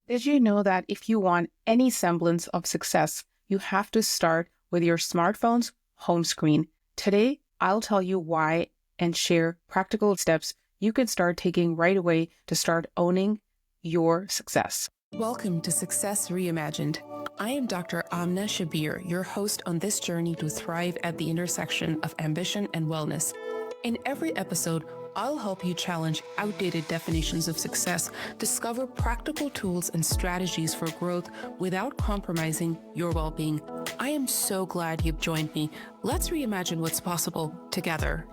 Did you know that if you want any semblance of success, you have to start with your smartphone's home screen? Today, I'll tell you why and share practical steps you can start taking right away to start owning your success. Welcome to Success Reimagined. I am Dr. Amna Shabbir, your host on this journey to thrive at the intersection of ambition and wellness. In every episode, I'll help you challenge outdated definitions of success, discover practical tools and strategies for growth without compromising your well-being. I am so glad you've joined me. Let's reimagine what's possible together.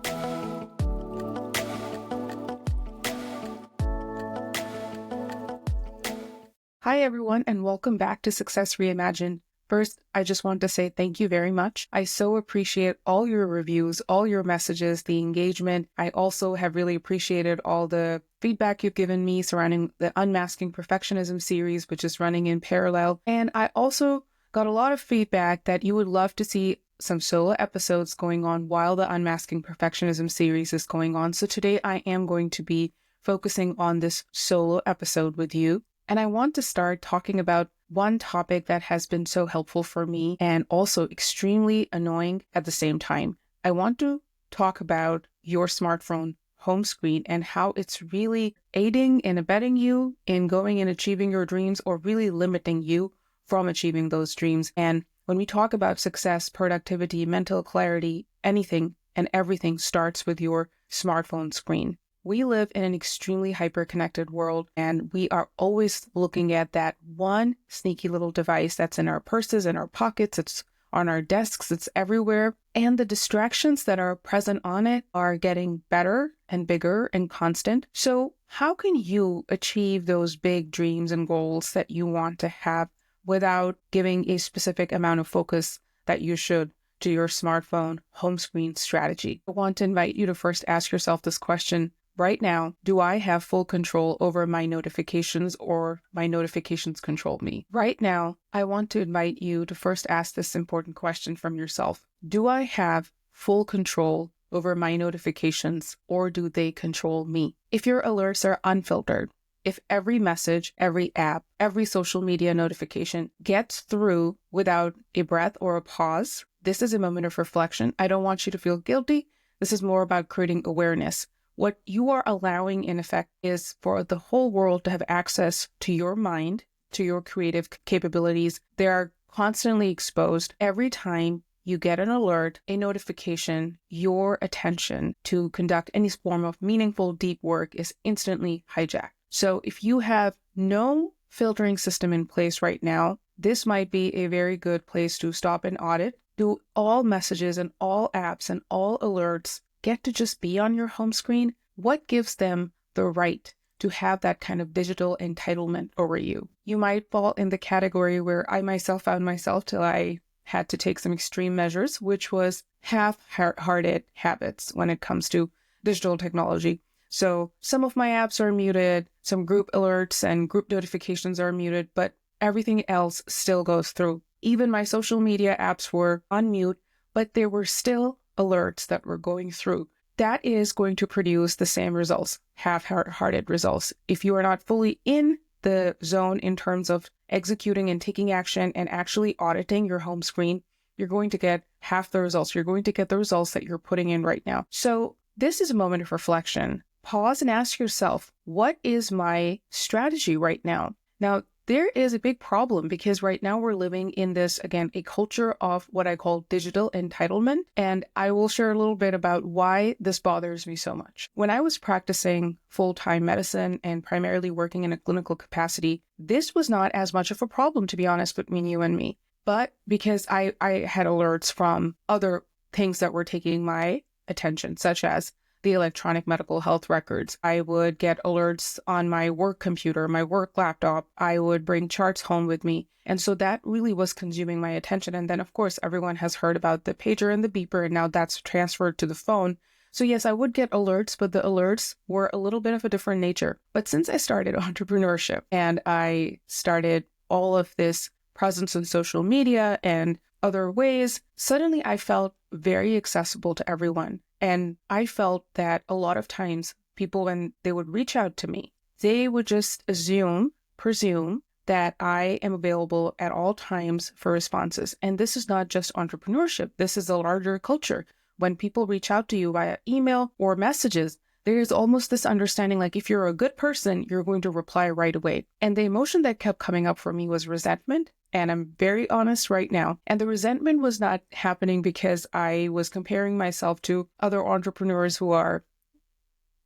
Hi, everyone, and welcome back to Success Reimagined. First, I just want to say thank you very much. I so appreciate all your reviews, all your messages, the engagement. I also have really appreciated all the feedback you've given me surrounding the Unmasking Perfectionism series, which is running in parallel. And I also got a lot of feedback that you would love to see some solo episodes going on while the Unmasking Perfectionism series is going on. So today I am going to be focusing on this solo episode with you. And I want to start talking about one topic that has been so helpful for me and also extremely annoying at the same time. I want to talk about your smartphone home screen and how it's really aiding and abetting you in going and achieving your dreams or really limiting you from achieving those dreams. And when we talk about success, productivity, mental clarity, anything and everything starts with your smartphone screen. We live in an extremely hyper-connected world, and we are always looking at that one sneaky little device that's in our purses, in our pockets, it's on our desks, it's everywhere. And the distractions that are present on it are getting better and bigger and constant. So how can you achieve those big dreams and goals that you want to have without giving a specific amount of focus that you should to your smartphone home screen strategy? I want to invite you to first ask yourself this question. Right now, do I have full control over my notifications or my notifications control me? Right now, I want to invite you to first ask this important question from yourself. Do I have full control over my notifications or do they control me? If your alerts are unfiltered, if every message, every app, every social media notification gets through without a breath or a pause, this is a moment of reflection. I don't want you to feel guilty. This is more about creating awareness. What you are allowing, in effect, is for the whole world to have access to your mind, to your creative capabilities. They are constantly exposed. Every time you get an alert, a notification, your attention to conduct any form of meaningful, deep work is instantly hijacked. So if you have no filtering system in place right now, this might be a very good place to stop and audit. Do all messages and all apps and all alerts get to just be on your home screen? What gives them the right to have that kind of digital entitlement over you? You might fall in the category where I myself found myself till I had to take some extreme measures, which was half-hearted habits when it comes to digital technology. So some of my apps are muted, some group alerts and group notifications are muted, but everything else still goes through. Even my social media apps were on mute, but there were still alerts that were going through. That is going to produce the same results, half-hearted results. If you are not fully in the zone in terms of executing and taking action and actually auditing your home screen, you're going to get half the results. You're going to get the results that you're putting in right now. So this is a moment of reflection. Pause and ask yourself, what is my strategy right now? Now, there is a big problem because right now we're living in this, again, a culture of what I call digital entitlement. And I will share a little bit about why this bothers me so much. When I was practicing full-time medicine and primarily working in a clinical capacity, this was not as much of a problem, to be honest, between you and me. But because I had alerts from other things that were taking my attention, such as the electronic medical health records. I would get alerts on my work computer, my work laptop. I would bring charts home with me. And so that really was consuming my attention. And then, of course, everyone has heard about the pager and the beeper, and now that's transferred to the phone. So yes, I would get alerts, but the alerts were a little bit of a different nature. But since I started entrepreneurship and I started all of this presence in social media and other ways, suddenly I felt very accessible to everyone. And I felt that a lot of times people, when they would reach out to me, they would just presume that I am available at all times for responses. And this is not just entrepreneurship. This is a larger culture. When people reach out to you via email or messages, there is almost this understanding like if you're a good person, you're going to reply right away. And the emotion that kept coming up for me was resentment. And I'm very honest right now. And the resentment was not happening because I was comparing myself to other entrepreneurs who are,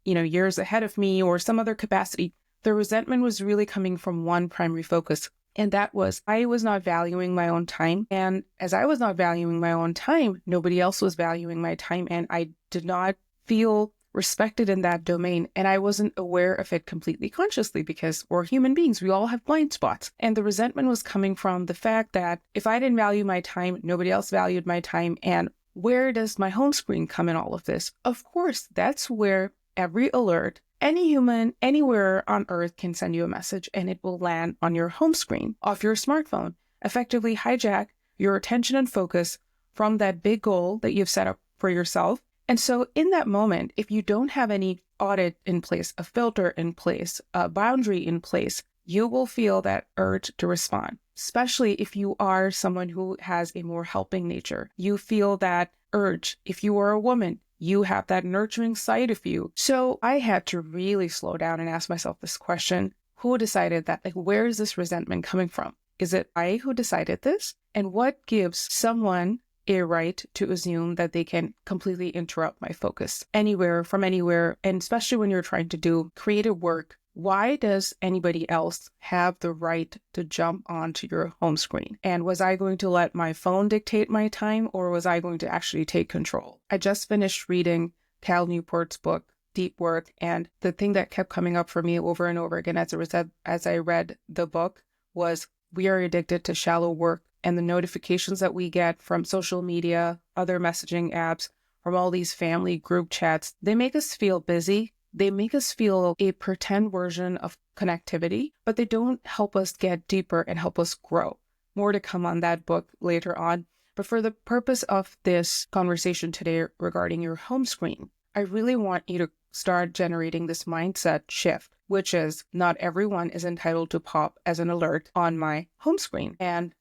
years ahead of me or some other capacity. The resentment was really coming from one primary focus. And that was, I was not valuing my own time. And as I was not valuing my own time, nobody else was valuing my time. And I did not feel respected in that domain. And I wasn't aware of it completely consciously because we're human beings. We all have blind spots. And the resentment was coming from the fact that if I didn't value my time, nobody else valued my time. And where does my home screen come in all of this? Of course, that's where every alert, any human anywhere on earth can send you a message and it will land on your home screen off your smartphone, effectively hijack your attention and focus from that big goal that you've set up for yourself. And so in that moment, if you don't have any audit in place, a filter in place, a boundary in place, you will feel that urge to respond, especially if you are someone who has a more helping nature. You feel that urge. If you are a woman, you have that nurturing side of you. So I had to really slow down and ask myself this question: who decided that? Like, where is this resentment coming from? Is it I who decided this? And what gives someone a right to assume that they can completely interrupt my focus anywhere from anywhere? And especially when you're trying to do creative work, why does anybody else have the right to jump onto your home screen? And was I going to let my phone dictate my time, or was I going to actually take control? I just finished reading Cal Newport's book, Deep Work, and the thing that kept coming up for me over and over again as I read the book was we are addicted to shallow work, and the notifications that we get from social media, other messaging apps, from all these family group chats, they make us feel busy. They make us feel a pretend version of connectivity, but they don't help us get deeper and help us grow. More to come on that book later on. But for the purpose of this conversation today regarding your home screen, I really want you to start generating this mindset shift, which is not everyone is entitled to pop as an alert on my home screen. And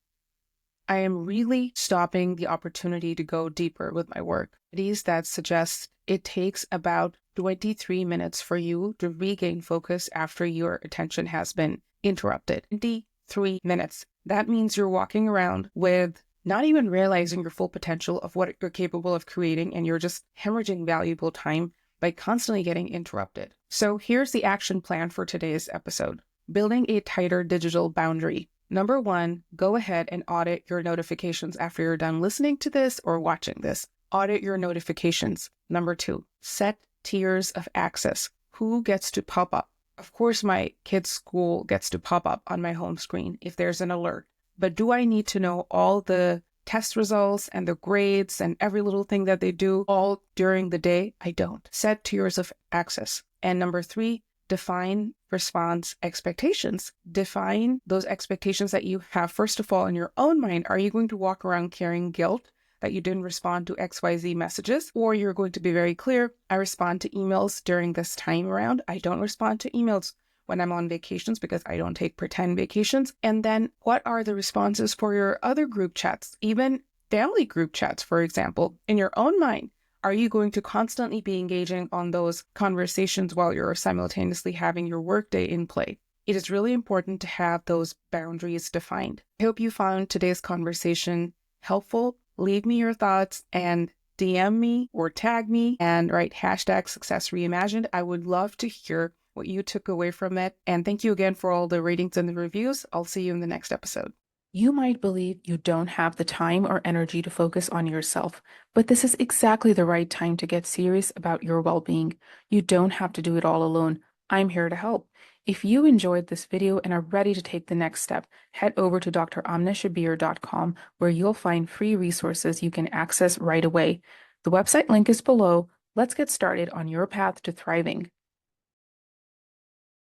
I am really stopping the opportunity to go deeper with my work. Studies that suggest it takes about 23 minutes for you to regain focus after your attention has been interrupted. 23 minutes. That means you're walking around with not even realizing your full potential of what you're capable of creating, and you're just hemorrhaging valuable time by constantly getting interrupted. So here's the action plan for today's episode. Building a tighter digital boundary. Number 1, go ahead and audit your notifications after you're done listening to this or watching this. Audit your notifications. Number 2, set tiers of access. Who gets to pop up? Of course, my kid's school gets to pop up on my home screen if there's an alert. But do I need to know all the test results and the grades and every little thing that they do all during the day? I don't. Set tiers of access. And number 3, define response expectations. Define those expectations that you have, first of all, in your own mind. Are you going to walk around carrying guilt that you didn't respond to XYZ messages? Or you're going to be very clear, I respond to emails during this time around. I don't respond to emails when I'm on vacations because I don't take pretend vacations. And then what are the responses for your other group chats, even family group chats, for example, in your own mind? Are you going to constantly be engaging on those conversations while you're simultaneously having your workday in play? It is really important to have those boundaries defined. I hope you found today's conversation helpful. Leave me your thoughts and DM me or tag me and write #SuccessReimagined. I would love to hear what you took away from it. And thank you again for all the ratings and the reviews. I'll see you in the next episode. You might believe you don't have the time or energy to focus on yourself, but this is exactly the right time to get serious about your well-being. You don't have to do it all alone. I'm here to help. If you enjoyed this video and are ready to take the next step, head over to dramneshabir.com, where you'll find free resources you can access right away. The website link is below. Let's get started on your path to thriving.